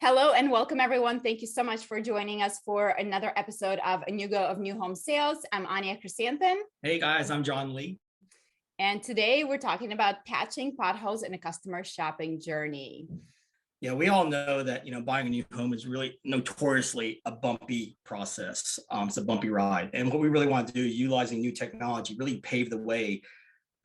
Hello and welcome everyone. Thank you so much for joining us for another episode of A New Go of New Home Sales. I'm Anya Chrysanthemum. Hey guys, I'm John Lee. And today we're talking about patching potholes in a customer shopping journey. Yeah, we all know that, buying a new home is really notoriously a bumpy process. It's a bumpy ride. And what we really want to do, utilizing new technology, really pave the way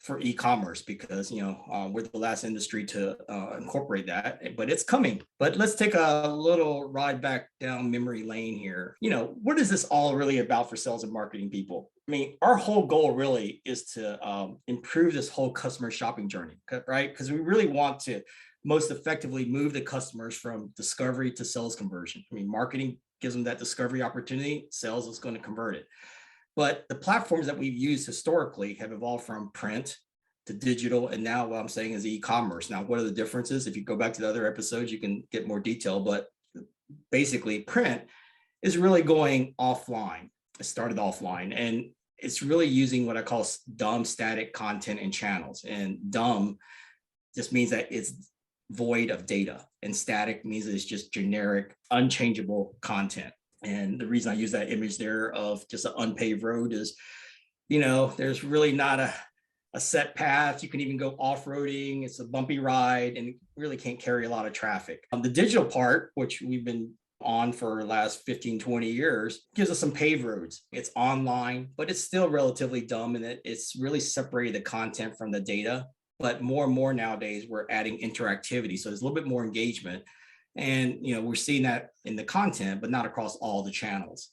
for e-commerce because, we're the last industry to incorporate that, but it's coming. But let's take a little ride back down memory lane here. What is this all really about for sales and marketing people? I mean, our whole goal really is to improve this whole customer shopping journey, right? Because we really want to most effectively move the customers from discovery to sales conversion. I mean, marketing gives them that discovery opportunity, sales is going to convert it. But the platforms that we've used historically have evolved from print to digital. And now what I'm saying is e-commerce. Now, what are the differences? If you go back to the other episodes, you can get more detail, but basically print is really going offline. It started offline and it's really using what I call dumb static content and channels. And dumb just means that it's void of data, and static means that it's just generic, unchangeable content. And the reason I use that image there of just an unpaved road is, there's really not a set path. You can even go off-roading. It's a bumpy ride and it really can't carry a lot of traffic. The digital part, which we've been on for the last 15, 20 years, gives us some paved roads. It's online, but it's still relatively dumb and it's really separated the content from the data. But more and more nowadays, we're adding interactivity. So there's a little bit more engagement. And, we're seeing that in the content, but not across all the channels.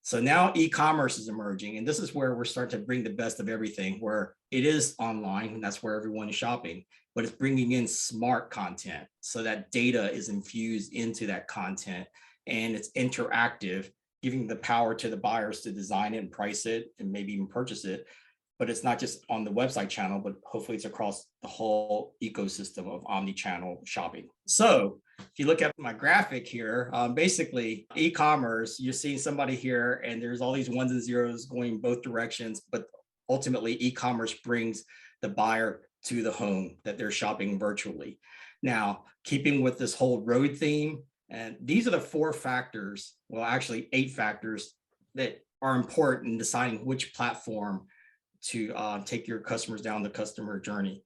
So now e-commerce is emerging. And this is where we're starting to bring the best of everything, where it is online, and that's where everyone is shopping, but it's bringing in smart content. So that data is infused into that content and it's interactive, giving the power to the buyers to design it and price it and maybe even purchase it. But it's not just on the website channel, but hopefully it's across the whole ecosystem of omni-channel shopping. So if you look at my graphic here, basically e-commerce, you're seeing somebody here and there's all these ones and zeros going both directions, but ultimately e-commerce brings the buyer to the home that they're shopping virtually. Now, keeping with this whole road theme, and these are the 4 factors, well, actually 8 factors that are important in deciding which platform to take your customers down the customer journey.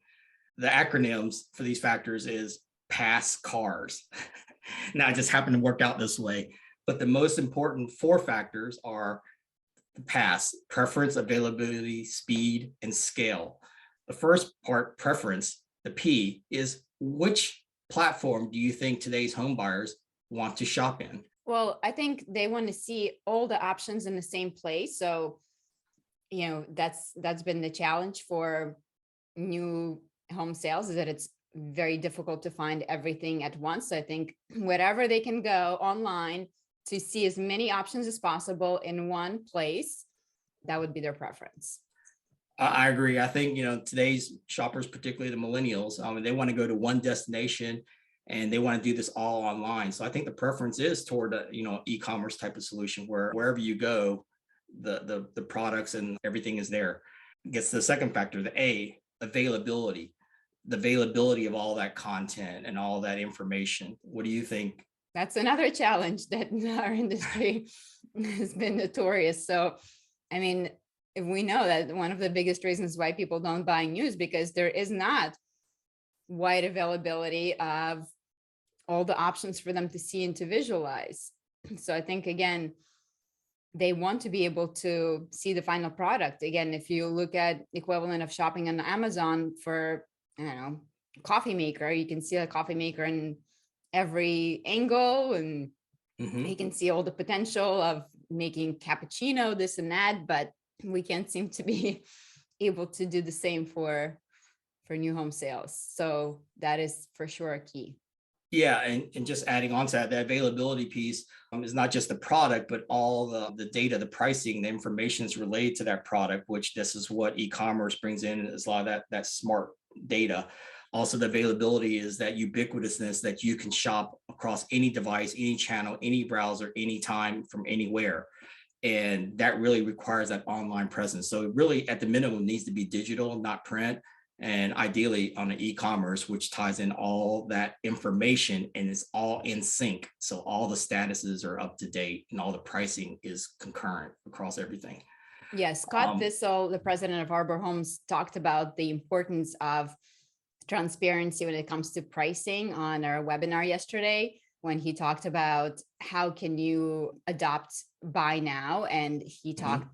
The acronyms for these factors is pass cars. Now, it just happened to work out this way, but the most important 4 factors are the pass: preference, availability, speed, and scale. The first part, preference, the P, is which platform do you think today's home buyers want to shop in? Well, I think they want to see all the options in the same place. So that's been the challenge for new home sales, is that it's very difficult to find everything at once. So I think wherever they can go online to see as many options as possible in one place, that would be their preference. I agree. I think, today's shoppers, particularly the millennials, they want to go to one destination and they want to do this all online. So I think the preference is toward a, e-commerce type of solution where wherever you go, the products and everything is there. Gets to the second factor, the A, availability, the availability of all that content and all that information. What do you think? That's another challenge that our industry has been notorious. So, I mean, if we know that one of the biggest reasons why people don't buy new is because there is not wide availability of all the options for them to see and to visualize. So I think, again, they want to be able to see the final product. Again, if you look at equivalent of shopping on Amazon for, coffee maker, you can see a coffee maker in every angle and you can see all the potential of making cappuccino, this and that, but we can't seem to be able to do the same for new home sales. So that is for sure a key. Yeah, and just adding on to that, the availability piece is not just the product, but all the data, the pricing, the information is related to that product, which this is what e-commerce brings in, is a lot of that smart data. Also, the availability is that ubiquitousness that you can shop across any device, any channel, any browser, anytime, from anywhere. And that really requires that online presence. So it really, at the minimum, needs to be digital, not print. and ideally on an e-commerce, which ties in all that information and is all in sync. So all the statuses are up to date and all the pricing is concurrent across everything. Yes, Scott Thistle, the president of Arbor Homes, talked about the importance of transparency when it comes to pricing on our webinar yesterday, when he talked about how can you adopt buy now, and he talked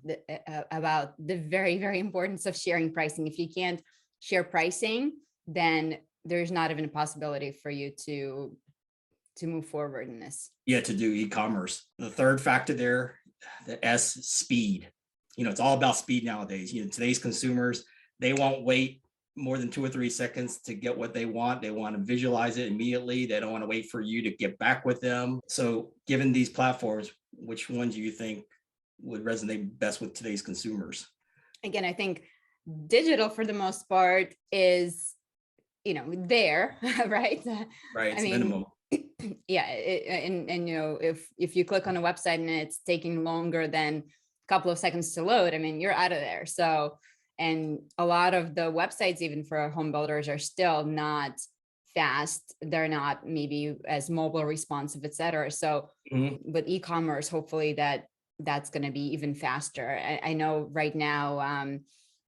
about the very, very importance of sharing pricing. If you can't share pricing, then there's not even a possibility for you to move forward in this. Yeah, to do e-commerce. The third factor there, the S, speed. It's all about speed nowadays. Today's consumers, they won't wait more than 2 or 3 seconds to get what they want. They want to visualize it immediately. They don't want to wait for you to get back with them. So given these platforms, which ones do you think would resonate best with today's consumers? Again, I think digital for the most part is, there, right? Right, it's minimum. Yeah, and if you click on a website and it's taking longer than a couple of seconds to load, I mean, you're out of there. So, and a lot of the websites, even for home builders, are still not fast. They're not maybe as mobile responsive, et cetera. So, but e-commerce, hopefully that's going to be even faster. I know right now,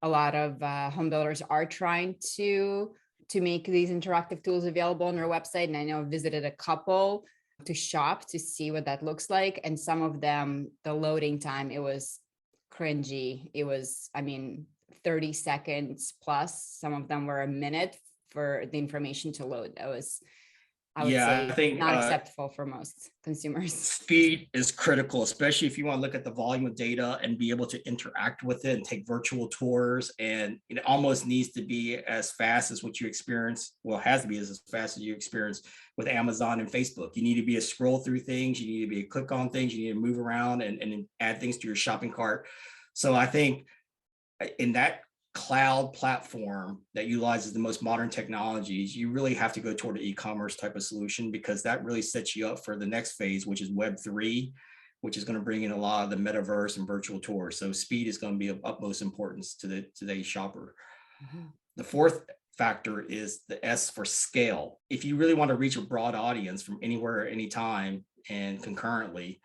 a lot of home builders are trying to make these interactive tools available on their website. And I know I visited a couple to shop to see what that looks like. And some of them, the loading time, it was cringy. It was, 30 seconds plus. Some of them were a minute for the information to load. That was, I would say, I think not acceptable for most consumers. Speed is critical, especially if you want to look at the volume of data and be able to interact with it and take virtual tours. And it almost needs to be as fast as what you experience. Well, it has to be as fast as you experience with Amazon and Facebook. You need to be able to scroll through things. You need to be able to click on things. You need to move around and add things to your shopping cart. So I think in that cloud platform that utilizes the most modern technologies, you really have to go toward an e-commerce type of solution, because that really sets you up for the next phase, which is Web3, which is going to bring in a lot of the metaverse and virtual tours. So speed is going to be of utmost importance to today's shopper. The fourth factor is the S for scale. If you really want to reach a broad audience from anywhere, anytime, and concurrently,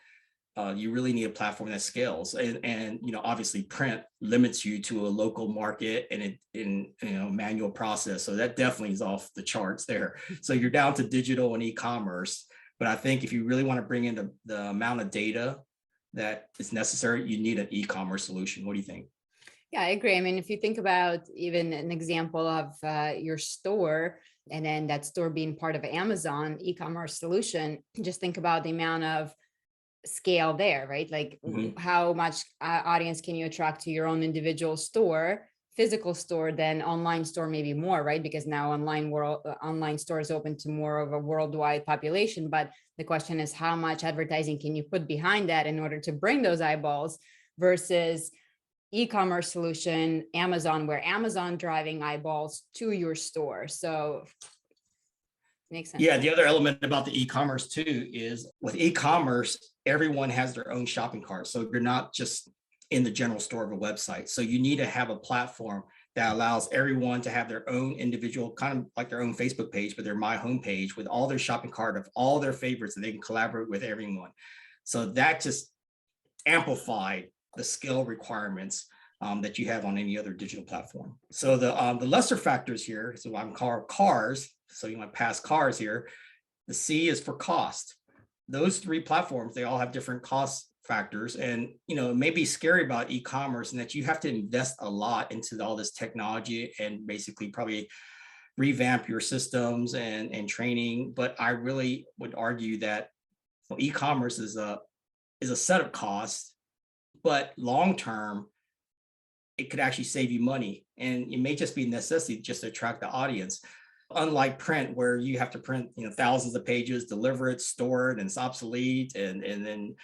you really need a platform that scales. And obviously print limits you to a local market and manual process. So that definitely is off the charts there. So you're down to digital and e-commerce. But I think if you really want to bring in the amount of data that is necessary, you need an e-commerce solution. What do you think? Yeah, I agree. I mean, if you think about even an example of your store, and then that store being part of Amazon e-commerce solution, just think about the amount of scale there, right? Like how much audience can you attract to your own individual store, physical store, then online store, maybe more, right? Because now online store is open to more of a worldwide population. But the question is, how much advertising can you put behind that in order to bring those eyeballs, versus e-commerce solution, Amazon, where Amazon driving eyeballs to your store. So makes sense. Yeah, the other element about the e-commerce too is with e-commerce, everyone has their own shopping cart. So you're not just in the general store of a website. So you need to have a platform that allows everyone to have their own individual, kind of like their own Facebook page, but their My Home page with all their shopping cart of all their favorites, and they can collaborate with everyone. So that just amplified the scale requirements that you have on any other digital platform. So the lesser factors here, so I'm calling cars. So you want to pass cars here. The C is for cost. Those three platforms, they all have different cost factors. And, it may be scary about e-commerce, and that you have to invest a lot into all this technology and basically probably revamp your systems and training. But I really would argue that e-commerce is a setup cost, but long-term, it could actually save you money. And it may just be a necessity just to attract the audience. Unlike print, where you have to print thousands of pages, deliver it, store it, and it's obsolete, and then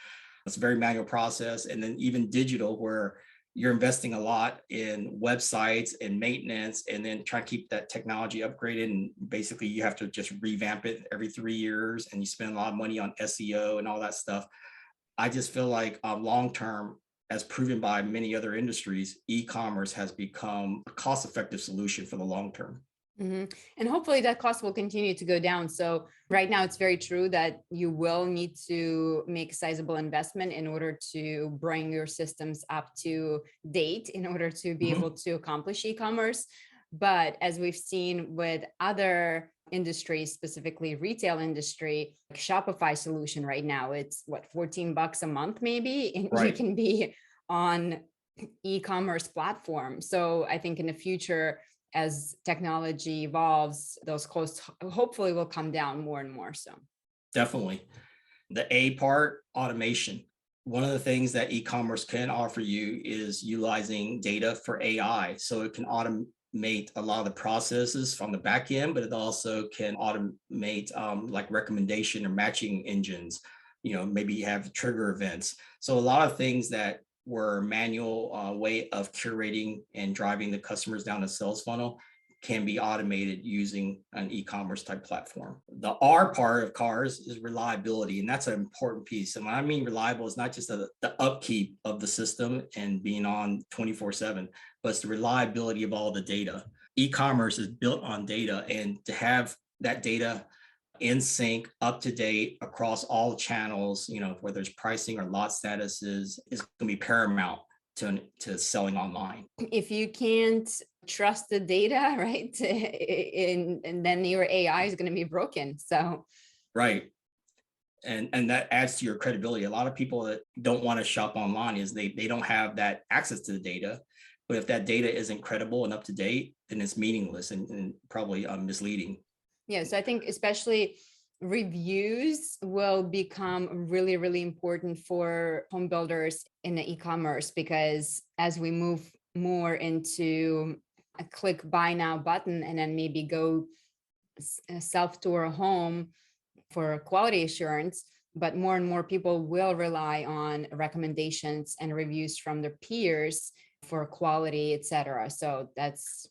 it's a very manual process. And then even digital, where you're investing a lot in websites and maintenance, and then try to keep that technology upgraded. And basically you have to just revamp it every 3 years, and you spend a lot of money on SEO and all that stuff. I just feel like long term, as proven by many other industries, e-commerce has become a cost-effective solution for the long term. And hopefully that cost will continue to go down. So right now it's very true that you will need to make sizable investment in order to bring your systems up to date in order to be able to accomplish e-commerce. But as we've seen with other industries, specifically retail industry, like Shopify solution right now, it's what, $14 a month maybe, and you can be on e-commerce platform. So I think in the future, as technology evolves, those costs hopefully will come down more and more. So definitely. The A part, automation. One of the things that e-commerce can offer you is utilizing data for AI. So it can automate a lot of the processes from the back end, but it also can automate like recommendation or matching engines. Maybe you have trigger events. So a lot of things that were manual way of curating and driving the customers down the sales funnel can be automated using an e-commerce type platform. The R part of cars is reliability, and that's an important piece. And when I mean reliable, it's not just the upkeep of the system and being on 24/7, but it's the reliability of all the data. E-commerce is built on data, and to have that data in sync, up to date across all channels, whether it's pricing or lot statuses, is going to be paramount to selling online. If you can't trust the data, right, and then your AI is going to be broken. So right. And that adds to your credibility. A lot of people that don't want to shop online is they don't have that access to the data. But if that data isn't credible and up to date, then it's meaningless and probably misleading. Yeah, so I think especially reviews will become really, really important for home builders in the e-commerce, because as we move more into a click buy now button and then maybe go self-tour a home for quality assurance, but more and more people will rely on recommendations and reviews from their peers for quality, etc. So that's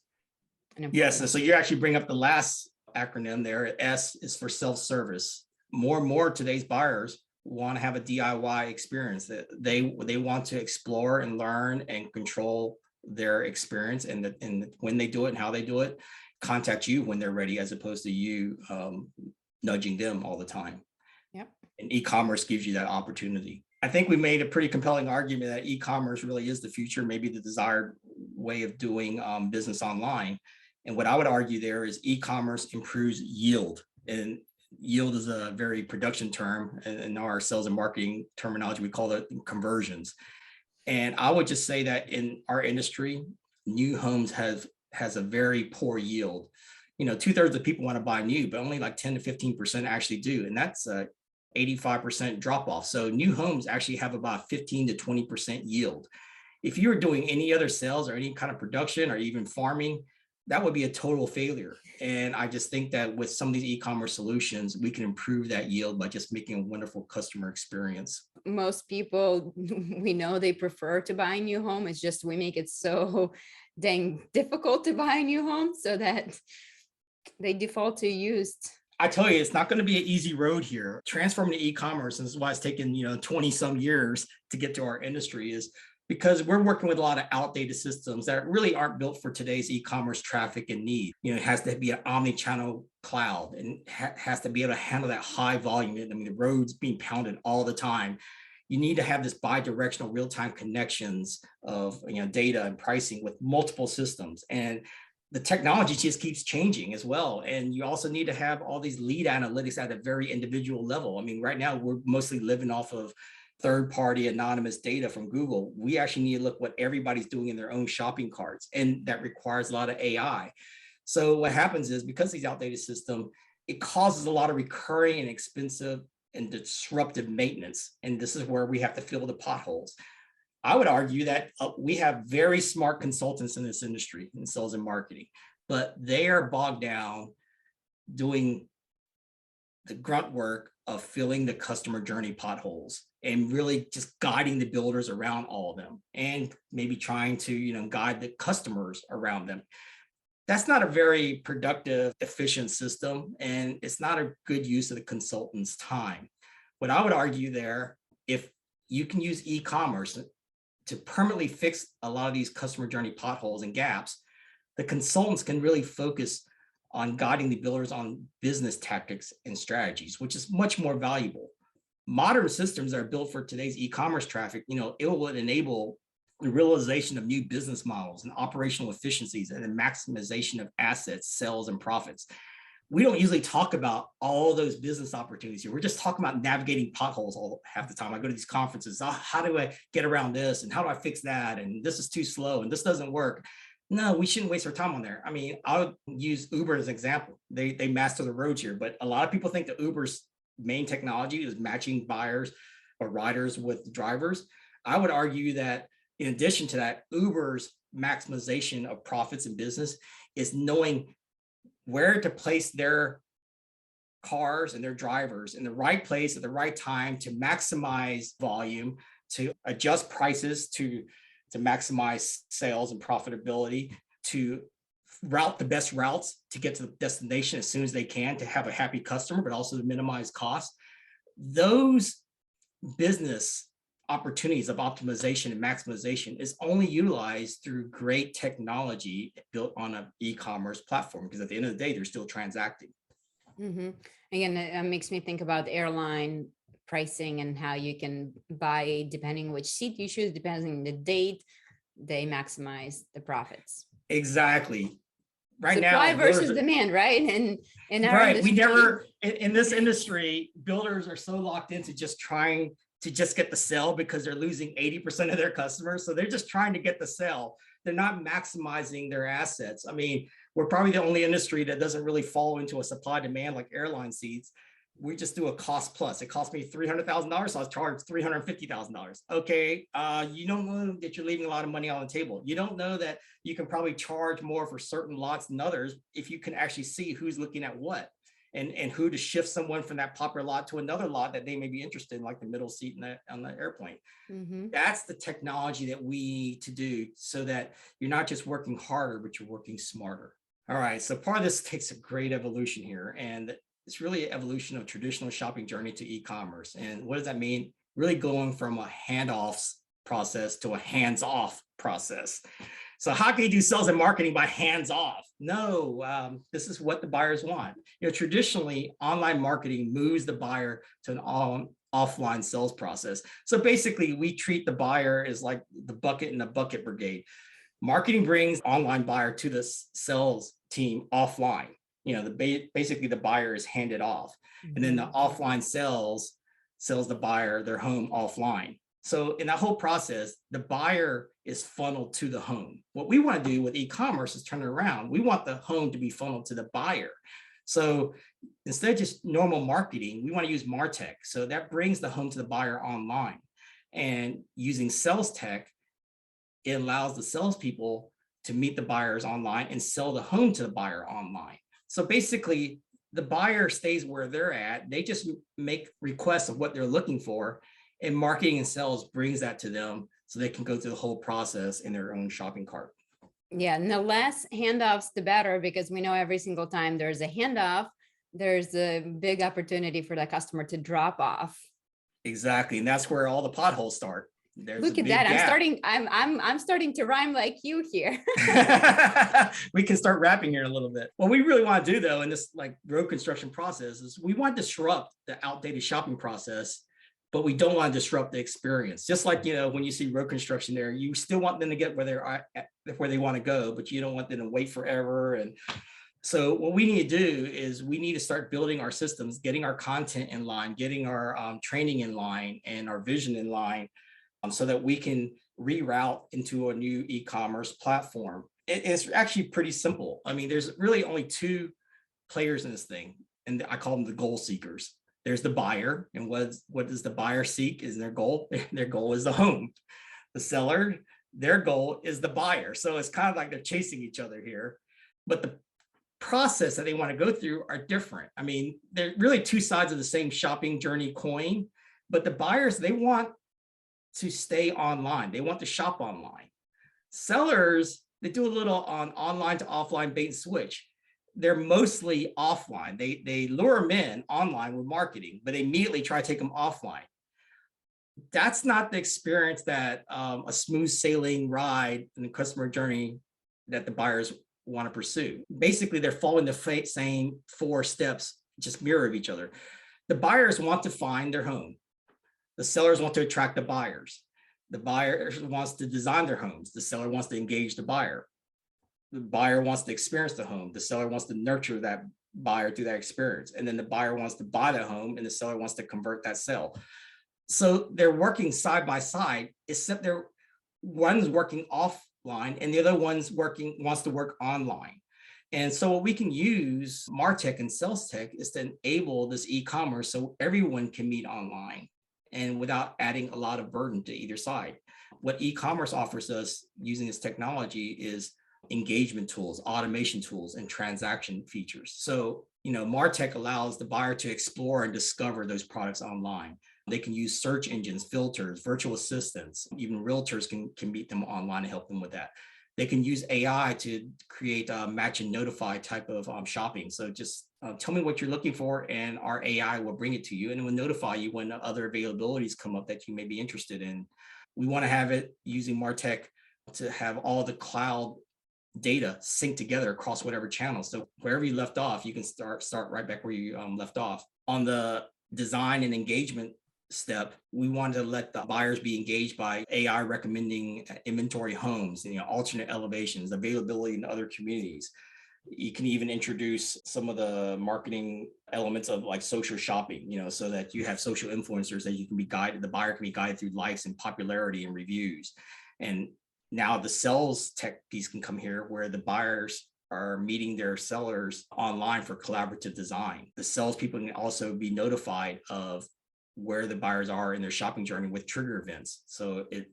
an important. Yes, and so you actually bring up the last acronym there. S is for self-service. More and more today's buyers want to have a DIY experience. That they want to explore and learn and control their experience, and when they do it and how they do it, contact you when they're ready, as opposed to you nudging them all the time. Yep. And e-commerce gives you that opportunity. I think we made a pretty compelling argument that e-commerce really is the future, maybe the desired way of doing business online. And what I would argue there is e-commerce improves yield. And yield is a very production term. In our sales and marketing terminology, we call it conversions. And I would just say that in our industry, new homes has a very poor yield. 2/3 of people want to buy new, but only like 10 to 15% actually do. And that's a 85% drop off. So new homes actually have about 15 to 20% yield. If you were doing any other sales or any kind of production or even farming, that would be a total failure. And I just think that with some of these e-commerce solutions, we can improve that yield by just making a wonderful customer experience. Most people, we know they prefer to buy a new home. It's just we make it so dang difficult to buy a new home so that they default to used. I tell you, it's not going to be an easy road here. Transforming to e-commerce, and this is why it's taken 20 some years to get to our industry, is because we're working with a lot of outdated systems that really aren't built for today's e-commerce traffic and need. It has to be an omni-channel cloud, and has to be able to handle that high volume. I mean, the roads being pounded all the time. You need to have this bi-directional real-time connections of data and pricing with multiple systems. And the technology just keeps changing as well. And you also need to have all these lead analytics at a very individual level. I mean, right now we're mostly living off of third-party anonymous data from Google. We actually need to look what everybody's doing in their own shopping carts, and that requires a lot of AI. So what happens is, because these outdated systems, it causes a lot of recurring and expensive and disruptive maintenance. And this is where we have to fill the potholes. I would argue that we have very smart consultants in this industry in sales and marketing, but they are bogged down doing the grunt work of filling the customer journey potholes and really just guiding the builders around all of them, and maybe trying to guide the customers around them. That's not a very productive, efficient system, and it's not a good use of the consultant's time. What I would argue there, if you can use e-commerce to permanently fix a lot of these customer journey potholes and gaps, the consultants can really focus on guiding the builders on business tactics and strategies, which is much more valuable. Modern systems that are built for today's e-commerce traffic, it will enable the realization of new business models and operational efficiencies and the maximization of assets, sales, and profits. We don't usually talk about all those business opportunities here. We're just talking about navigating potholes all half the time. I go to these conferences. Oh, how do I get around this? And how do I fix that? And this is too slow and this doesn't work. No, we shouldn't waste our time on there. I mean, I would use Uber as an example. They master the roads here, but a lot of people think that Uber's main technology is matching buyers or riders with drivers. I would argue that in addition to that, Uber's maximization of profits in business is knowing where to place their cars and their drivers in the right place at the right time to maximize volume, to adjust prices to maximize sales and profitability, to route the best routes to get to the destination as soon as they can, to have a happy customer, but also to minimize costs. Those business opportunities of optimization and maximization is only utilized through great technology built on an e-commerce platform, because at the end of the day, they're still transacting. Mm-hmm. Again, it makes me think about airline pricing and how you can buy, depending which seat you choose, depending on the date, they maximize the profits. Exactly. Right now, supply versus demand, right? And in our right, industry, we never in this industry, builders are so locked into just trying to just get the sale because they're losing 80% of their customers. So they're just trying to get the sale. They're not maximizing their assets. I mean, we're probably the only industry that doesn't really fall into a supply demand like airline seats. We just do a cost plus. It cost me $300,000, so I was charged $350,000. Okay, you don't know that you're leaving a lot of money on the table. You don't know that you can probably charge more for certain lots than others if you can actually see who's looking at what, and who to shift someone from that popular lot to another lot that they may be interested in, like the middle seat on the airplane. Mm-hmm. That's the technology that we need to do so that you're not just working harder, but you're working smarter. All right, so part of this takes a great evolution here, and it's really an evolution of traditional shopping journey to e-commerce. And what does that mean? Really going from a handoffs process to a hands-off process. So how can you do sales and marketing by hands-off? No, this is what the buyers want. Traditionally, online marketing moves the buyer to an offline sales process. So basically, we treat the buyer as like the bucket in the bucket brigade. Marketing brings online buyer to the sales team offline. Basically the buyer is handed off, and then the offline sells the buyer their home offline. So in that whole process, the buyer is funneled to the home. What we want to do with e-commerce is turn it around. We want the home to be funneled to the buyer. So instead of just normal marketing, we want to use MarTech. So that brings the home to the buyer online. And using sales tech, it allows the salespeople to meet the buyers online and sell the home to the buyer online. So basically, the buyer stays where they're at. They just make requests of what they're looking for, and marketing and sales brings that to them so they can go through the whole process in their own shopping cart. Yeah, and the less handoffs, the better, because we know every single time there's a handoff, there's a big opportunity for the customer to drop off. Exactly, and that's where all the potholes start. Look at that! I'm starting to rhyme like you here. We can start rapping here a little bit. What we really want to do, though, in this like road construction process is we want to disrupt the outdated shopping process, but we don't want to disrupt the experience. Just like when you see road construction there, you still want them to get where they want to go, but you don't want them to wait forever. And so what we need to do is we need to start building our systems, getting our content in line, getting our training in line, and our vision in line, so that we can reroute into a new e-commerce platform. It's actually pretty simple. I mean, there's really only two players in this thing, and I call them the goal seekers. There's the buyer, and what does the buyer seek is their goal? Their goal is the home. The seller, their goal is the buyer. So it's kind of like they're chasing each other here, but the process that they want to go through are different. I mean, they're really two sides of the same shopping journey coin, but the buyers, they want to stay online. They want to shop online. Sellers, they do a little on online to offline bait and switch. They're mostly offline. They lure them in online with marketing, but they immediately try to take them offline. that's not the experience that a smooth sailing ride in the customer journey that the buyers want to pursue. Basically, they're following the same 4 steps, just mirror of each other. The buyers want to find their home. The sellers want to attract the buyers. The buyer wants to design their homes. The seller wants to engage the buyer. The buyer wants to experience the home. The seller wants to nurture that buyer through that experience. And then the buyer wants to buy the home and the seller wants to convert that sale. So they're working side by side, except they're one's working offline and the other wants to work online. And so what we can use MarTech and Sales Tech is to enable this e-commerce so everyone can meet online and without adding a lot of burden to either side. What e-commerce offers us using this technology is engagement tools, automation tools, and transaction features. So, MarTech allows the buyer to explore and discover those products online. They can use search engines, filters, virtual assistants, even realtors can meet them online and help them with that. They can use AI to create a match and notify type of shopping. So just tell me what you're looking for and our AI will bring it to you and it will notify you when other availabilities come up that you may be interested in. We want to have it using MarTech to have all the cloud data sync together across whatever channel. So wherever you left off, you can start right back where you left off. On the design and engagement step, we wanted to let the buyers be engaged by AI recommending inventory homes, alternate elevations, availability in other communities. You can even introduce some of the marketing elements of like social shopping, so that you have social influencers that you can be guided, the buyer can be guided through likes and popularity and reviews. And now the sales tech piece can come here where the buyers are meeting their sellers online for collaborative design. The salespeople can also be notified of where the buyers are in their shopping journey with trigger events. So it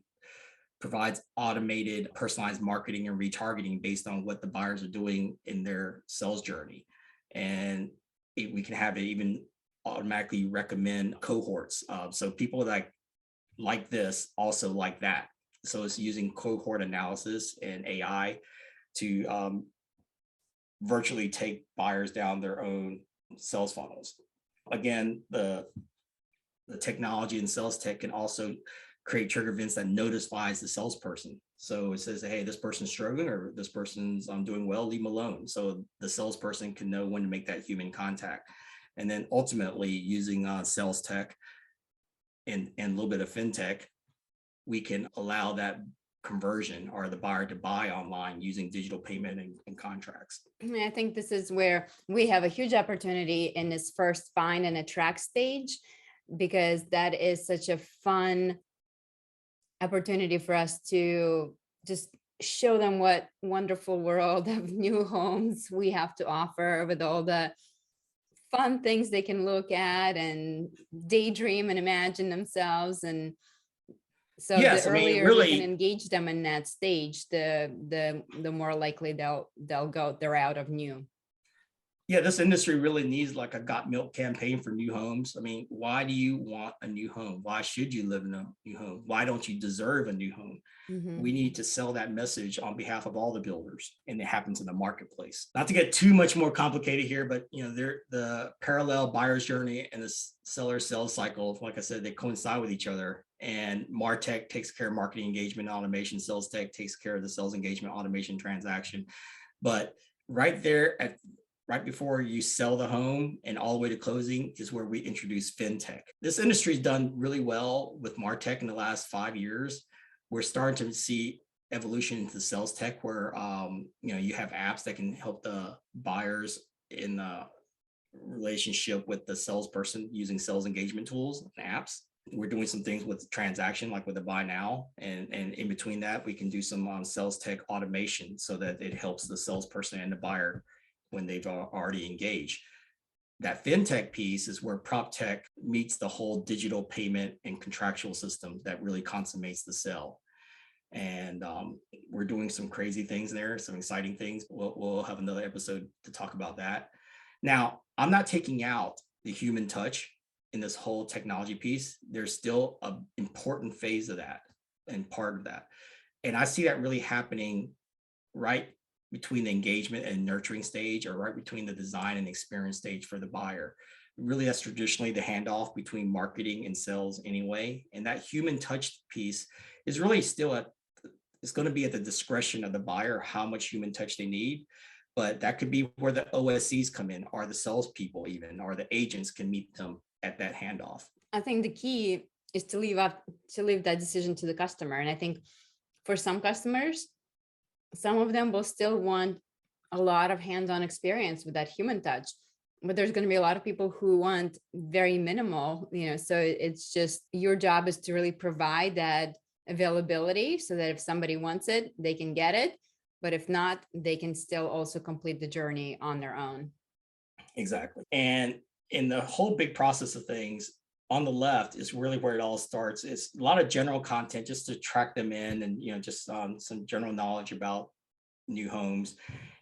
provides automated personalized marketing and retargeting based on what the buyers are doing in their sales journey. And we can have it even automatically recommend cohorts. So people that like this also like that. So it's using cohort analysis and AI to virtually take buyers down their own sales funnels. Again, the technology and sales tech can also create trigger events that notifies the salesperson. So it says, hey, this person's struggling or this person's doing well, leave them alone. So the salesperson can know when to make that human contact. And then ultimately using sales tech and a little bit of fintech, we can allow that conversion or the buyer to buy online using digital payment and contracts. I think this is where we have a huge opportunity in this first find and attract stage, because that is such a fun opportunity for us to just show them what wonderful world of new homes we have to offer with all the fun things they can look at and daydream and imagine themselves. And so yes, the earlier really, we can engage them in that stage, the more likely they'll go, they're out of new. Yeah, this industry really needs like a got milk campaign for new homes. I mean, why do you want a new home? Why should you live in a new home? Why don't you deserve a new home? Mm-hmm. We need to sell that message on behalf of all the builders, and it happens in the marketplace. Not to get too much more complicated here, but the parallel buyer's journey and the seller sales cycle, like I said, they coincide with each other. And MarTech takes care of marketing engagement automation. Sales Tech takes care of the sales engagement automation transaction. But right there right before you sell the home and all the way to closing is where we introduce fintech. This industry's done really well with MarTech in the last 5 years. We're starting to see evolution into sales tech where you have apps that can help the buyers in the relationship with the salesperson using sales engagement tools and apps. We're doing some things with transaction, like with the buy now, and in between that, we can do some sales tech automation so that it helps the salesperson and the buyer when they've already engaged. That fintech piece is where prop tech meets the whole digital payment and contractual system that really consummates the sale. And we're doing some crazy things there, some exciting things. We'll have another episode to talk about that. Now, I'm not taking out the human touch in this whole technology piece. There's still an important phase of that and part of that. And I see that really happening right between the engagement and nurturing stage, or right between the design and experience stage for the buyer. Really, that's traditionally the handoff between marketing and sales anyway. And that human touch piece is really still it's going to be at the discretion of the buyer how much human touch they need. But that could be where the OSCs come in, or the salespeople even, or the agents can meet them at that handoff. I think the key is to leave that decision to the customer. And I think for some customers, some of them will still want a lot of hands-on experience with that human touch, but there's going to be a lot of people who want very minimal, so it's just your job is to really provide that availability so that if somebody wants it, they can get it. But if not, they can still also complete the journey on their own. Exactly. And in the whole big process of things, on the left is really where it all starts. It's a lot of general content just to track them in, and just some general knowledge about new homes,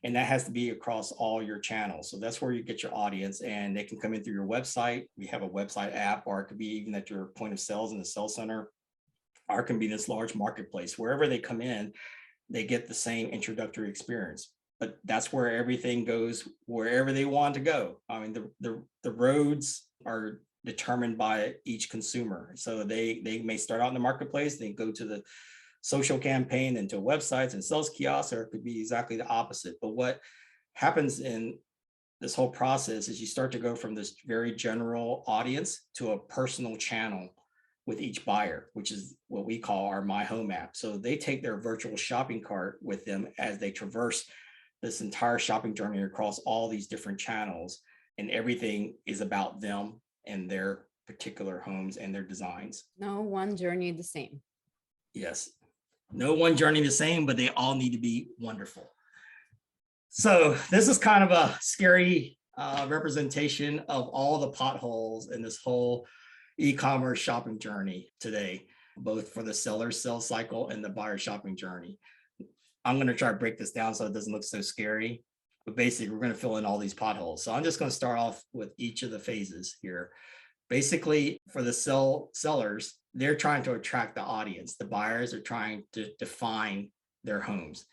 and that has to be across all your channels. So that's where you get your audience, and they can come in through your website. We have a website app, or it could be even at your point of sales in the sales center, or it can be this large marketplace. Wherever they come in, they get the same introductory experience. But that's where everything goes wherever they want to go. I mean, the roads are determined by each consumer. So they may start out in the marketplace, they go to the social campaign, into websites and sales kiosks, or it could be exactly the opposite. But what happens in this whole process is you start to go from this very general audience to a personal channel with each buyer, which is what we call our My Home app. So they take their virtual shopping cart with them as they traverse this entire shopping journey across all these different channels, and everything is about them and their particular homes and their designs. No one journey the same. Yes, no one journey the same, but they all need to be wonderful. So this is kind of a scary representation of all the potholes in this whole e-commerce shopping journey today, both for the seller's sales cycle and the buyer shopping journey. I'm going to try to break this down so it doesn't look so scary, but basically we're going to fill in all these potholes. So I'm just going to start off with each of the phases here. Basically, for the sellers, they're trying to attract the audience. The buyers are trying to define their homes,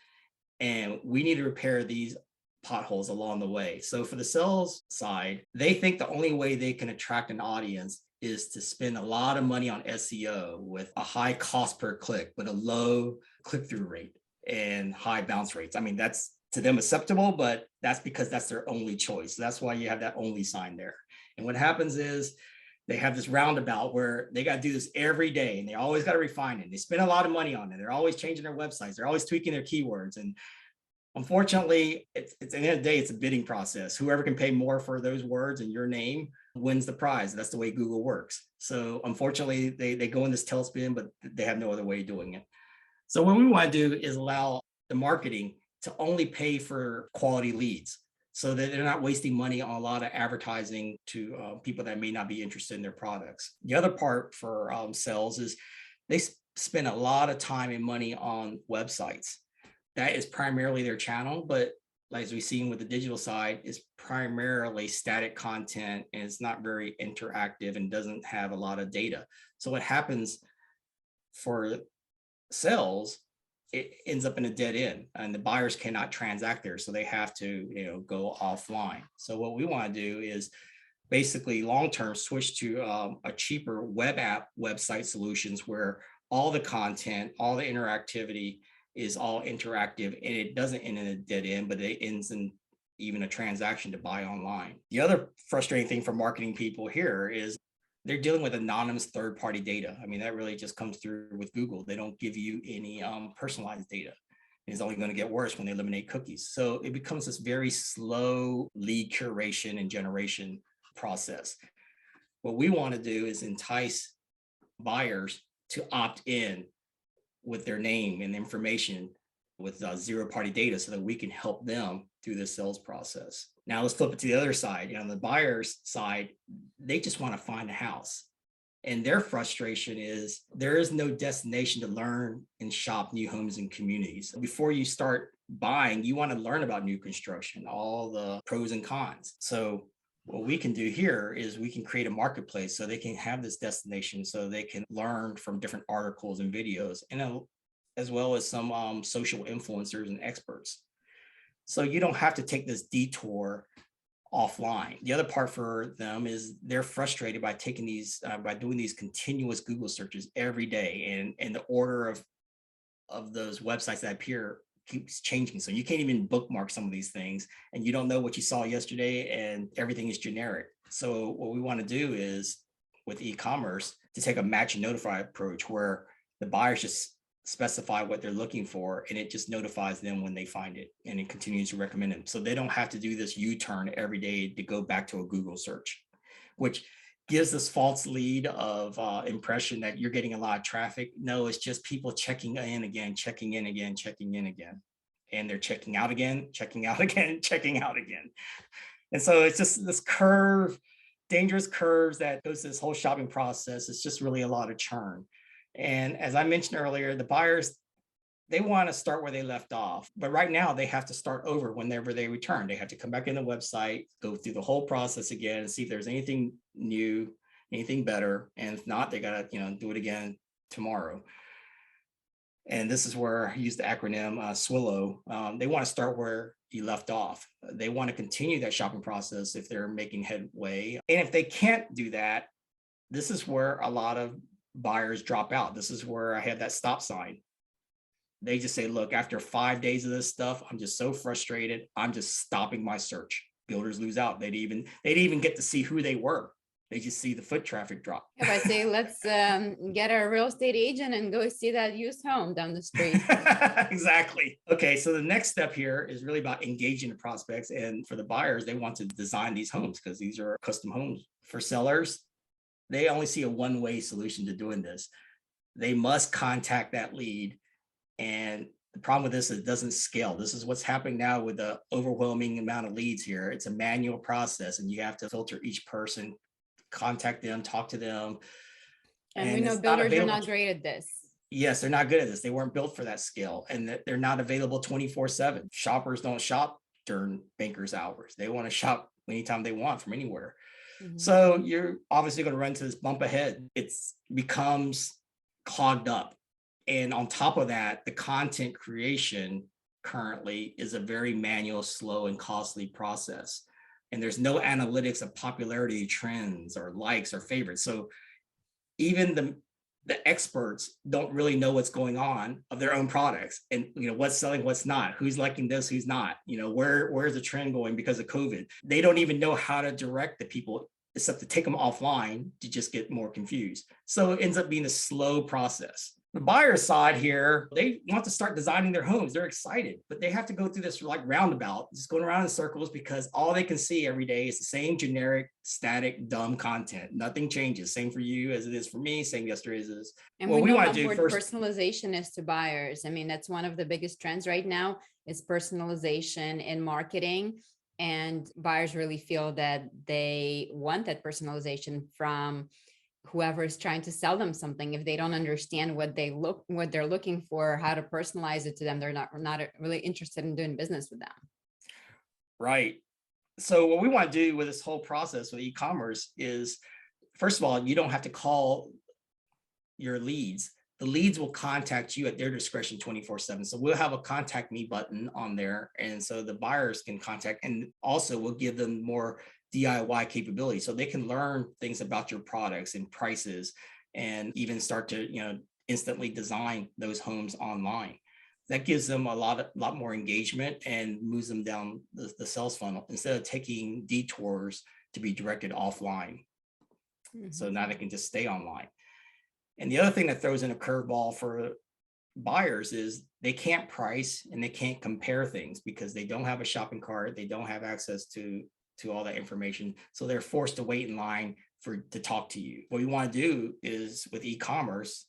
and we need to repair these potholes along the way. So for the sales side, they think the only way they can attract an audience is to spend a lot of money on SEO with a high cost per click, but a low click-through rate and high bounce rates. I mean, that's to them acceptable, but that's because that's their only choice. That's why you have that only sign there. And what happens is they have this roundabout where they got to do this every day, and they always got to refine it. They spend a lot of money on it. They're always changing their websites. They're always tweaking their keywords. And unfortunately, it's at the end of the day, it's a bidding process. Whoever can pay more for those words and your name wins the prize. That's the way Google works. So unfortunately, they go in this tailspin, but they have no other way of doing it. So what we want to do is allow the marketing to only pay for quality leads, so that they're not wasting money on a lot of advertising to people that may not be interested in their products. The other part for sales is they spend a lot of time and money on websites. That is primarily their channel, but as we've seen with the digital side, is primarily static content, and it's not very interactive and doesn't have a lot of data. So what happens for sales, it ends up in a dead end, and the buyers cannot transact there. So they have to, go offline. So what we want to do is basically long-term switch to a cheaper web app website solutions where all the content, all the interactivity is all interactive, and it doesn't end in a dead end, but it ends in even a transaction to buy online. The other frustrating thing for marketing people here is they're dealing with anonymous third-party data. I mean, that really just comes through with Google. They don't give you any personalized data. It's only going to get worse when they eliminate cookies. So it becomes this very slow lead curation and generation process. What we want to do is entice buyers to opt in with their name and information with zero-party data, so that we can help them through the sales process. Now let's flip it to the other side. On the buyer's side, they just want to find a house. And their frustration is there is no destination to learn and shop new homes and communities. Before you start buying, you want to learn about new construction, all the pros and cons. So what we can do here is we can create a marketplace so they can have this destination, so they can learn from different articles and videos, and as well as some social influencers and experts. So you don't have to take this detour offline. The other part for them is they're frustrated by taking these, by doing these continuous Google searches every day, and the order of those websites that appear keeps changing. So you can't even bookmark some of these things, and you don't know what you saw yesterday, and everything is generic. So what we want to do is with e-commerce to take a match and notify approach where the buyers just specify what they're looking for, and it just notifies them when they find it, and it continues to recommend them. So they don't have to do this U-turn every day to go back to a Google search, which gives this false lead of impression that you're getting a lot of traffic. No, it's just people checking in again, checking in again, checking in again. And they're checking out again, checking out again, checking out again. And so it's just this curve, dangerous curves that goes this whole shopping process. It's just really a lot of churn. And as I mentioned earlier, the buyers, they want to start where they left off. But right now they have to start over whenever they return. They have to come back in the website, go through the whole process again and see if there's anything new, anything better. And if not, they got to, do it again tomorrow. And this is where I use the acronym SWILLO. They want to start where you left off. They want to continue that shopping process if they're making headway. And if they can't do that, this is where a lot of buyers drop out. This is where I have that stop sign. They just say, look, after 5 days of this stuff, I'm just so frustrated. I'm just stopping my search. Builders lose out. They'd even get to see who they were. They just see the foot traffic drop. If I say, let's get a real estate agent and go see that used home down the street. Exactly. Okay, so the next step here is really about engaging the prospects. And for the buyers, they want to design these homes because these are custom homes. For sellers, they only see a one-way solution to doing this. They must contact that lead. And the problem with this is it doesn't scale. This is what's happening now with the overwhelming amount of leads here. It's a manual process, and you have to filter each person, contact them, talk to them. And we know builders are not great at this. Yes, they're not good at this. They weren't built for that scale, and they're not available 24/7. Shoppers don't shop during bankers' hours. They want to shop anytime they want from anywhere. Mm-hmm. So you're obviously going to run into this bump ahead. It becomes clogged up. And on top of that, the content creation currently is a very manual, slow, and costly process. And there's no analytics of popularity trends or likes or favorites. So even the experts don't really know what's going on of their own products and what's selling, what's not, who's liking this, who's not, where's the trend going because of COVID. They don't even know how to direct the people except to take them offline to just get more confused. So it ends up being a slow process. The buyer side here, they want to start designing their homes. They're excited, but they have to go through this like roundabout, just going around in circles because all they can see every day is the same generic, static, dumb content. Nothing changes. Same for you as it is for me. Same yesterday as it is. And we know how important personalization is to buyers. I mean, that's one of the biggest trends right now is personalization in marketing. And buyers really feel that they want that personalization from whoever is trying to sell them something. If they don't understand what they're looking for, how to personalize it to them, they're not really interested in doing business with them. Right. So what we want to do with this whole process with e-commerce is, first of all, you don't have to call your leads. The leads will contact you at their discretion 24/7. So we'll have a contact me button on there. And so the buyers can contact, and also we'll give them more DIY capability so they can learn things about your products and prices and even start to instantly design those homes online. That gives them a lot more engagement and moves them down the sales funnel instead of taking detours to be directed offline. Mm-hmm. So now they can just stay online. And the other thing that throws in a curveball for buyers is they can't price and they can't compare things because they don't have a shopping cart. They don't have access to all that information. So they're forced to wait in line to talk to you. What we want to do is with e-commerce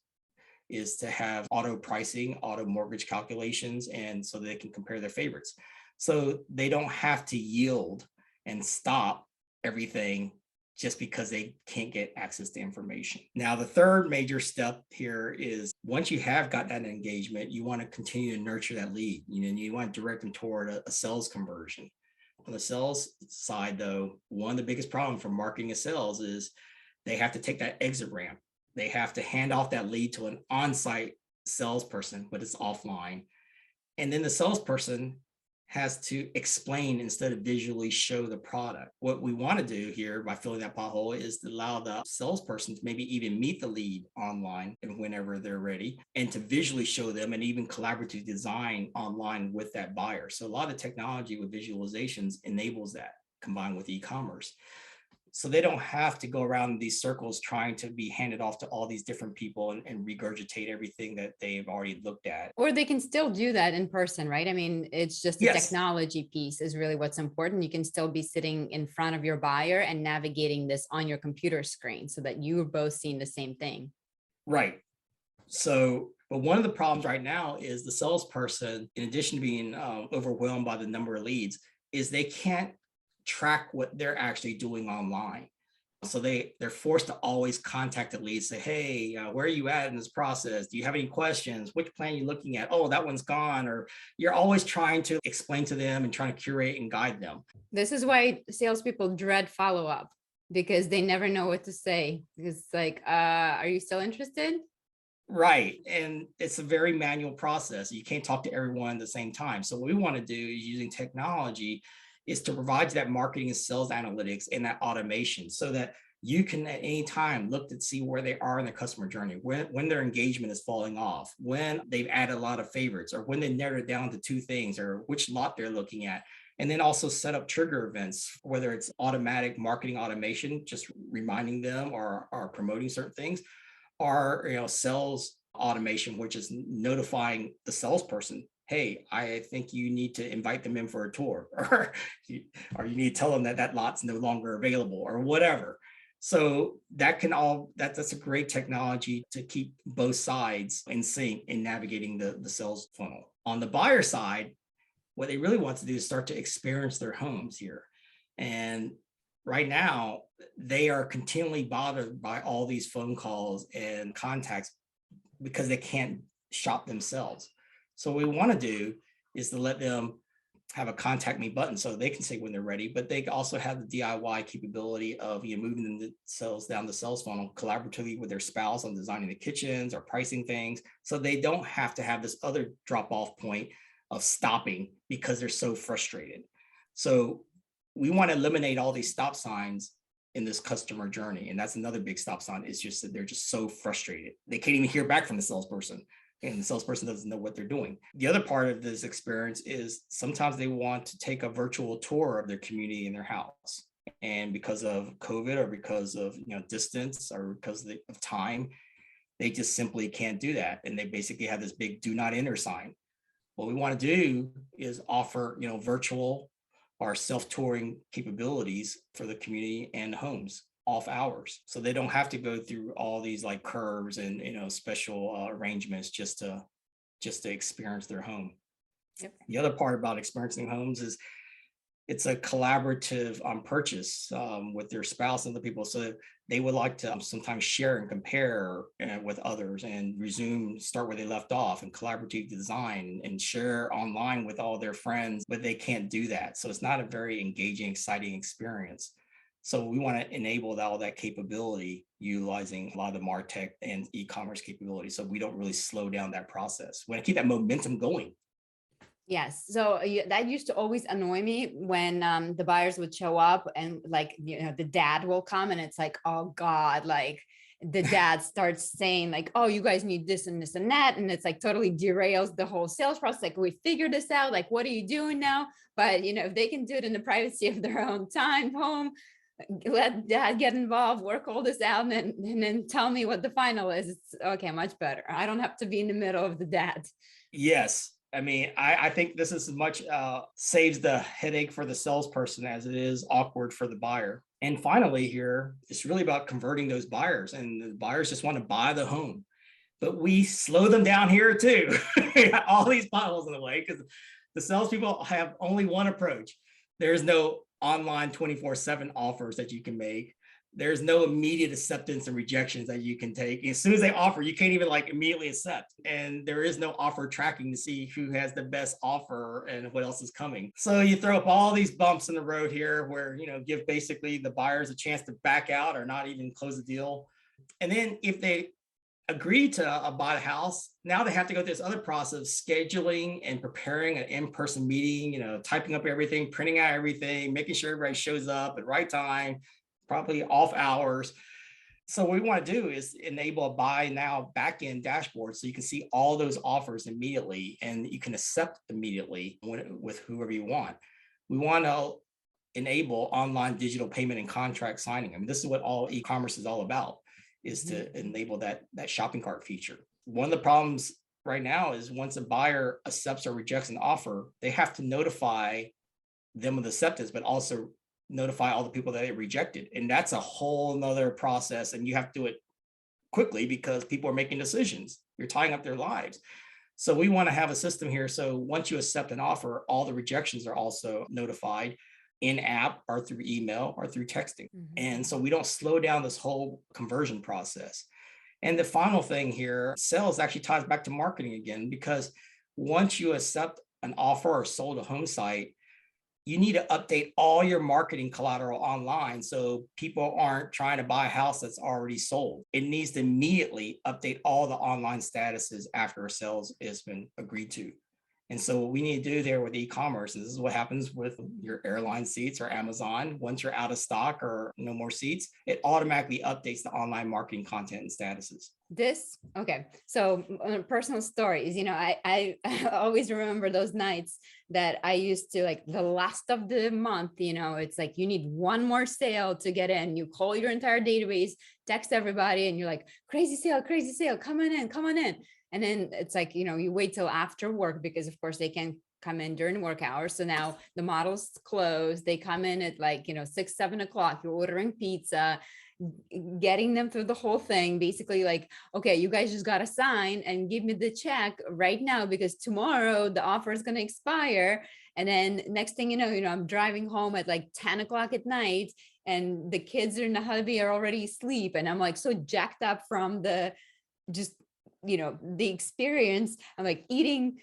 is to have auto pricing, auto mortgage calculations, and so they can compare their favorites. So they don't have to yield and stop everything just because they can't get access to information. Now, the third major step here is once you have got that engagement, you want to continue to nurture that lead. You want to direct them toward a sales conversion. On the sales side, though, one of the biggest problems for marketing a sales is they have to take that exit ramp. They have to hand off that lead to an on-site salesperson, but it's offline. And then the salesperson has to explain instead of visually show the product. What we want to do here by filling that pothole is to allow the salesperson to maybe even meet the lead online and whenever they're ready, and to visually show them and even collaborative design online with that buyer. So a lot of technology with visualizations enables that combined with e-commerce. So they don't have to go around in these circles trying to be handed off to all these different people and regurgitate everything that they've already looked at. Or they can still do that in person, right? I mean, it's just the Yes, technology piece is really what's important. You can still be sitting in front of your buyer and navigating this on your computer screen so that you're both seeing the same thing. right. So, but one of the problems right now is the salesperson, in addition to being overwhelmed by the number of leads, is they can't track what they're actually doing online. So they're forced to always contact the lead, say, hey, where are you at in this process? Do you have any questions? Which plan are you looking at? Oh, that one's gone. Or you're always trying to explain to them and trying to curate and guide them. This is why salespeople dread follow-up, because they never know what to say. It's like, are you still interested? Right. And it's a very manual process. You can't talk to everyone at the same time. So what we want to do using technology is to provide you that marketing and sales analytics and that automation so that you can at any time look to see where they are in their customer journey, when their engagement is falling off, when they've added a lot of favorites, or when they narrowed it down to two things, or which lot they're looking at. And then also set up trigger events, whether it's automatic marketing automation, just reminding them or promoting certain things, or sales automation, which is notifying the salesperson, hey, I think you need to invite them in for a tour, or you need to tell them that that lot's no longer available, or whatever. So that's a great technology to keep both sides in sync in navigating the sales funnel. On the buyer side, what they really want to do is start to experience their homes here. And right now, they are continually bothered by all these phone calls and contacts because they can't shop themselves. So what we want to do is to let them have a contact me button so they can say when they're ready, but they also have the DIY capability of moving themselves down the sales funnel collaboratively with their spouse on designing the kitchens or pricing things. So they don't have to have this other drop off point of stopping because they're so frustrated. So we want to eliminate all these stop signs in this customer journey. And that's another big stop sign, is just that they're just so frustrated. They can't even hear back from the salesperson, and the salesperson doesn't know what they're doing. The other part of this experience is sometimes they want to take a virtual tour of their community in their house. And because of COVID, or because of distance, or because of time, they just simply can't do that. And they basically have this big do not enter sign. What we want to do is offer virtual or self-touring capabilities for the community and homes off hours, so they don't have to go through all these like curves and special arrangements just to experience their home. Yep. The other part about experiencing homes is it's a collaborative purchase with their spouse and the people. So they would like to sometimes share and compare with others and start where they left off, and collaborative design and share online with all their friends, but they can't do that. So it's not a very engaging, exciting experience. So we want to enable all that capability utilizing a lot of the MarTech and e-commerce capability, so we don't really slow down that process. We want to keep that momentum going. Yes. So that used to always annoy me when the buyers would show up and the dad will come and it's like, oh God, like the dad starts saying like, oh, you guys need this and this and that. And it's like totally derails the whole sales process. Like, we figured this out. Like, what are you doing now? But if they can do it in the privacy of their own time, home, let dad get involved, work all this out, and then tell me what the final is. It's okay, much better. I don't have to be in the middle of the dad. Yes. I mean, I think this is as much saves the headache for the salesperson as it is awkward for the buyer. And finally here, it's really about converting those buyers, and the buyers just want to buy the home. But we slow them down here too. All these potholes in the way, because the salespeople have only one approach. There's no online 24/7 offers that you can make. There's no immediate acceptance and rejections that you can take. As soon as they offer, you can't even immediately accept. And there is no offer tracking to see who has the best offer and what else is coming. So you throw up all these bumps in the road here where, give basically the buyers a chance to back out or not even close the deal. And then if they agree to buy a house, now they have to go through this other process of scheduling and preparing an in-person meeting, typing up everything, printing out everything, making sure everybody shows up at the right time, probably off hours. So what we want to do is enable a buy now backend dashboard so you can see all those offers immediately and you can accept immediately with whoever you want. We want to enable online digital payment and contract signing. I mean, this is what all e-commerce is all about, is to enable that shopping cart feature. One of the problems right now is once a buyer accepts or rejects an offer, they have to notify them of the acceptance, but also notify all the people that they rejected. And that's a whole nother process. And you have to do it quickly because people are making decisions. You're tying up their lives. So we want to have a system here. So once you accept an offer, all the rejections are also notified in app or through email or through texting. And so we don't slow down this whole conversion process. And the final thing here, sales actually ties back to marketing again, because once you accept an offer or sold a home site, you need to update all your marketing collateral online so people aren't trying to buy a house that's already sold. It needs to immediately update all the online statuses after a sales has been agreed to. And so what we need to do there with e-commerce, and this is what happens with your airline seats or Amazon, once you're out of stock or no more seats, it automatically updates the online marketing content and statuses. Okay. So personal stories, I always remember those nights that I used to, like, the last of the month, it's like you need one more sale to get in. You call your entire database, text everybody, and you're like, crazy sale, come on in. And then it's like, you wait till after work because of course they can come in during work hours. So now the model's closed. They come in at 6, 7 o'clock. You're ordering pizza, getting them through the whole thing. Basically like, okay, you guys just got to sign and give me the check right now because tomorrow the offer is going to expire. And then next thing you know, I'm driving home at 10 o'clock at night and the kids are in the hubby are already asleep. And I'm so jacked up from the experience. I'm eating,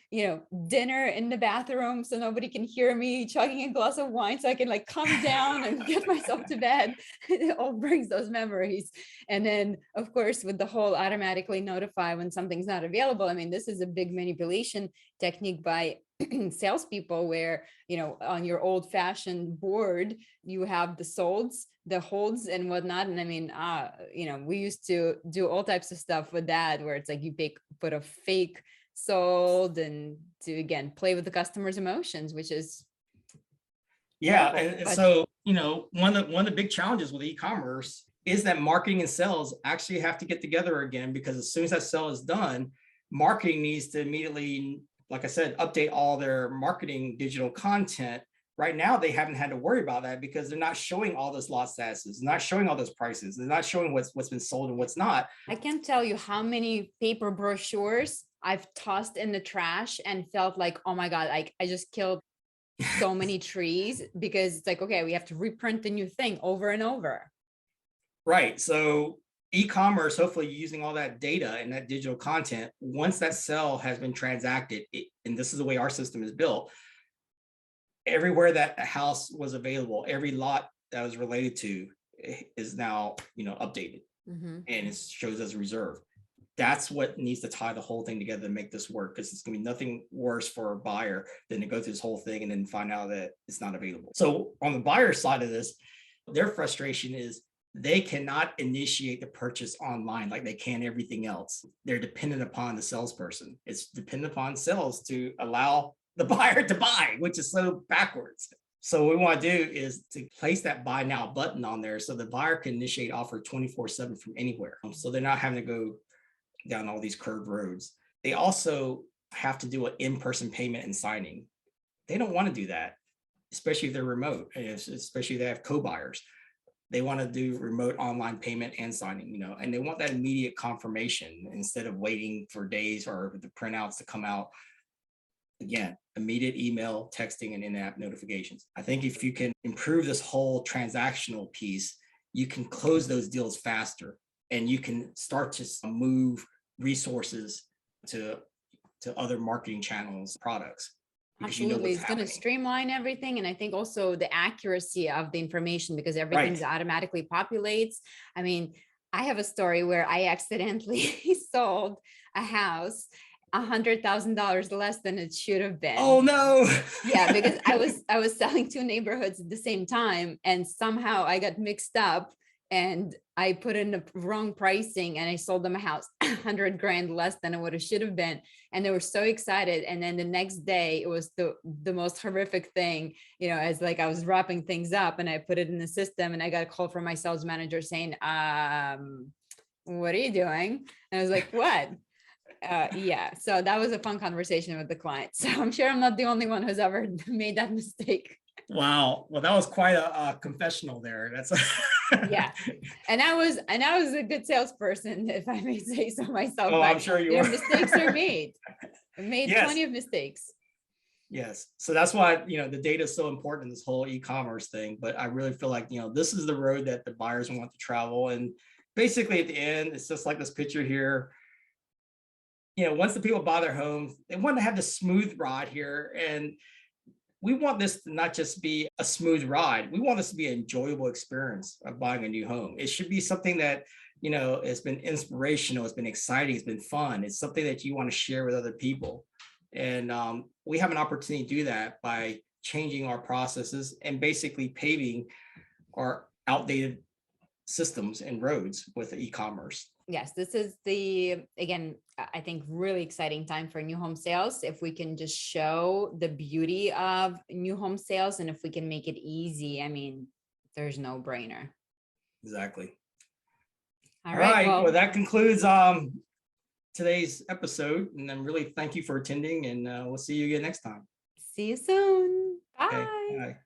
dinner in the bathroom so nobody can hear me, chugging a glass of wine so I can calm down and get myself to bed. It all brings those memories. And then of course, with the whole automatically notify when something's not available. I mean, this is a big manipulation technique by salespeople where, on your old fashioned board, you have the solds, the holds and whatnot. And I mean, we used to do all types of stuff with that, where it's you put a fake sold and to, again, play with the customer's emotions, which is. Yeah. And so, one of the big challenges with e-commerce is that marketing and sales actually have to get together again, because as soon as that sale is done, marketing needs to immediately, like I said, update all their marketing digital content. Right now, they haven't had to worry about that because they're not showing all those lot statuses, not showing all those prices. They're not showing what's been sold and what's not. I can't tell you how many paper brochures I've tossed in the trash and felt like, oh my God, I just killed so many trees, because it's okay, we have to reprint the new thing over and over. Right. So e-commerce, hopefully using all that data and that digital content, once that sale has been transacted, and this is the way our system is built, everywhere that a house was available, every lot that was related to is now, updated and it shows as reserve. That's what needs to tie the whole thing together to make this work, because it's going to be nothing worse for a buyer than to go through this whole thing and then find out that it's not available. So on the buyer side of this, their frustration is they cannot initiate the purchase online like they can everything else. They're dependent upon the salesperson. It's dependent upon sales to allow the buyer to buy, which is so backwards. So what we want to do is to place that buy now button on there so the buyer can initiate offer 24/7 from anywhere. So they're not having to go down all these curved roads. They also have to do an in-person payment and signing. They don't want to do that, especially if they're remote, especially if they have co-buyers. They want to do remote online payment and signing, and they want that immediate confirmation instead of waiting for days or the printouts to come out. Again, immediate email, texting, and in-app notifications. I think if you can improve this whole transactional piece, you can close those deals faster and you can start to move resources to other marketing channels, products. Absolutely. It's going to streamline everything. And I think also the accuracy of the information, because everything's automatically populates. I mean, I have a story where I accidentally sold a house $100,000 less than it should have been. Oh no. Yeah, because I was selling two neighborhoods at the same time, and somehow I got mixed up and I put in the wrong pricing and I sold them a house 100 grand less than it would have should have been. And they were so excited. And then the next day it was the most horrific thing, you know, as like I was wrapping things up and I put it in the system and I got a call from my sales manager saying, what are you doing? And I was like, what? Yeah, so that was a fun conversation with the client. So I'm sure I'm not the only one who's ever made that mistake. Wow. Well, that was quite a confessional there. That's Yeah, and I was a good salesperson, if I may say so myself. Oh, but, I'm sure you know, were. mistakes are made. I made Yes. plenty of mistakes. Yes. So that's why, the data is so important in this whole e-commerce thing. But I really feel like, this is the road that the buyers want to travel. And basically at the end, it's just like this picture here. Once the people buy their homes, they want to have the smooth ride here. And we want this to not just be a smooth ride. We want this to be an enjoyable experience of buying a new home. It should be something that, has been inspirational, it's been exciting, it's been fun. It's something that you want to share with other people. And we have an opportunity to do that by changing our processes and basically paving our outdated systems and roads with e-commerce. Yes, this is again, I think really exciting time for new home sales. If we can just show the beauty of new home sales and if we can make it easy, I mean, there's no brainer. Exactly. All right. Well, that concludes today's episode. And then really thank you for attending, and we'll see you again next time. See you soon. Bye. Okay, bye.